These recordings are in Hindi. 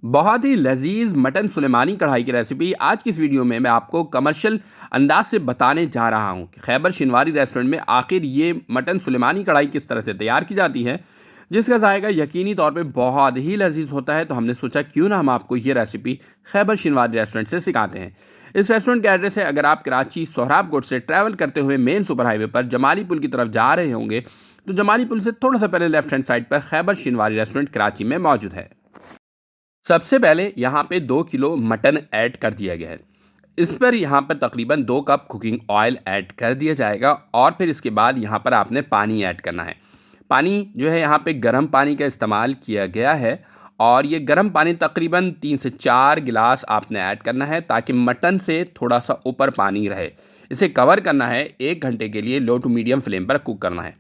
बहुत ही लज़ीज़ मटन सुलेमानी कढ़ाई की रेसिपी आज की इस वीडियो में मैं आपको कमर्शियल अंदाज से बताने जा रहा हूं कि खैबर शिनवारी रेस्टोरेंट में आखिर ये मटन सुलेमानी कढ़ाई किस तरह से तैयार की जाती है, जिसका जायका यकीनी तौर पे बहुत ही लज़ीज़ होता है। तो हमने सोचा क्यों ना हम आपको ये रेसिपी खैबर शिनवारी रेस्टोरेंट से सिखाते हैं। इस रेस्टोरेंट का एड्रेस है, अगर आप कराची सोहराबकोट से ट्रैवल करते हुए मेन सुपर हाईवे पर जमाली पुल की तरफ जा रहे होंगे, तो जमाली पुल से थोड़ा सा पहले लेफ्ट हैंड साइड पर खैबर शिनवारी रेस्टोरेंट कराची में मौजूद है। सबसे पहले यहाँ पे 2 किलो मटन ऐड कर दिया गया है। इस पर यहाँ पर तकरीबन 2 कप कुकिंग ऑयल ऐड कर दिया जाएगा और फिर इसके बाद यहाँ पर आपने पानी ऐड करना है। पानी जो है यहाँ पे गर्म पानी का इस्तेमाल किया गया है और ये गर्म पानी तकरीबन 3 से 4 गिलास आपने ऐड करना है ताकि मटन से थोड़ा सा ऊपर पानी रहे। इसे कवर करना है, 1 घंटे के लिए लो टू मीडियम फ्लेम पर कुक करना है।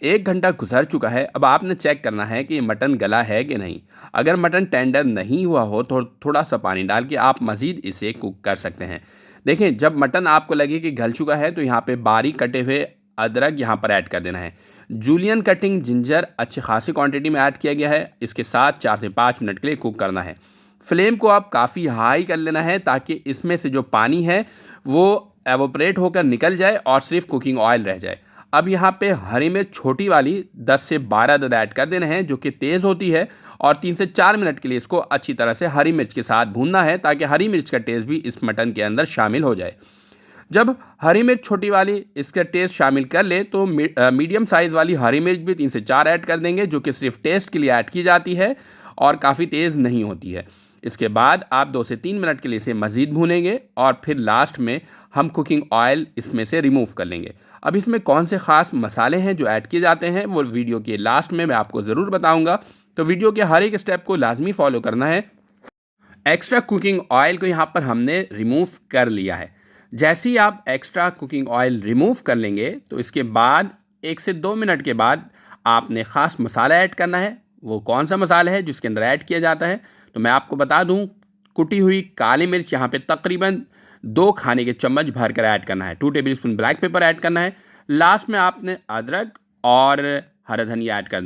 1 घंटा गुजर चुका है, अब आपने चेक करना है कि मटन गला है कि नहीं। अगर मटन टेंडर नहीं हुआ हो तो थोड़ा सा पानी डाल के आप मज़ीद इसे कुक कर सकते हैं। देखें, जब मटन आपको लगे कि गल चुका है तो यहाँ पे बारीक कटे हुए अदरक यहाँ पर ऐड कर देना है। जूलियन कटिंग जिंजर अच्छी खासी क्वांटिटी में ऐड किया गया है। इसके साथ 4 से 5 मिनट के लिए कुक करना है। फ्लेम को आप काफ़ी हाई कर लेना है ताकि इसमें से जो पानी है वो एवोपरेट होकर निकल जाए और सिर्फ कुकिंग ऑयल रह जाए। अब यहाँ पे हरी मिर्च छोटी वाली 10 से 12 अदद ऐड कर देना है, जो कि तेज़ होती है, और 3 से 4 मिनट के लिए इसको अच्छी तरह से हरी मिर्च के साथ भूनना है ताकि हरी मिर्च का टेस्ट भी इस मटन के अंदर शामिल हो जाए। जब हरी मिर्च छोटी वाली इसका टेस्ट शामिल कर ले तो मीडियम साइज़ वाली हरी मिर्च भी 3 से 4 ऐड कर देंगे, जो कि सिर्फ टेस्ट के लिए ऐड की जाती है और काफ़ी तेज़ नहीं होती है। इसके बाद आप 2 से 3 मिनट के लिए इसे मज़ीद भूनेंगे और फिर लास्ट में हम कुकिंग ऑयल इसमें से रिमूव कर लेंगे। अब इसमें कौन से ख़ास मसाले हैं जो ऐड किए जाते हैं वो वीडियो के लास्ट में मैं आपको ज़रूर बताऊंगा, तो वीडियो के हर एक स्टेप को लाजमी फॉलो करना है। एक्स्ट्रा कुकिंग ऑयल को यहाँ पर हमने रिमूव कर लिया है। जैसे ही आप एक्स्ट्रा कुकिंग ऑयल रिमूव कर लेंगे तो इसके बाद 1 से 2 मिनट के बाद आपने ख़ास मसाला ऐड करना है। वो कौन सा मसाला है जिसके अंदर ऐड किया जाता है, तो मैं आपको बता दूं, कुटी हुई काली मिर्च यहाँ पे तकरीबन 2 खाने के चम्मच भर कर ऐड करना है। 2 table spoon black pepper add करना है। लास्ट में आपने अदरक और हरा धनिया ऐड करना है।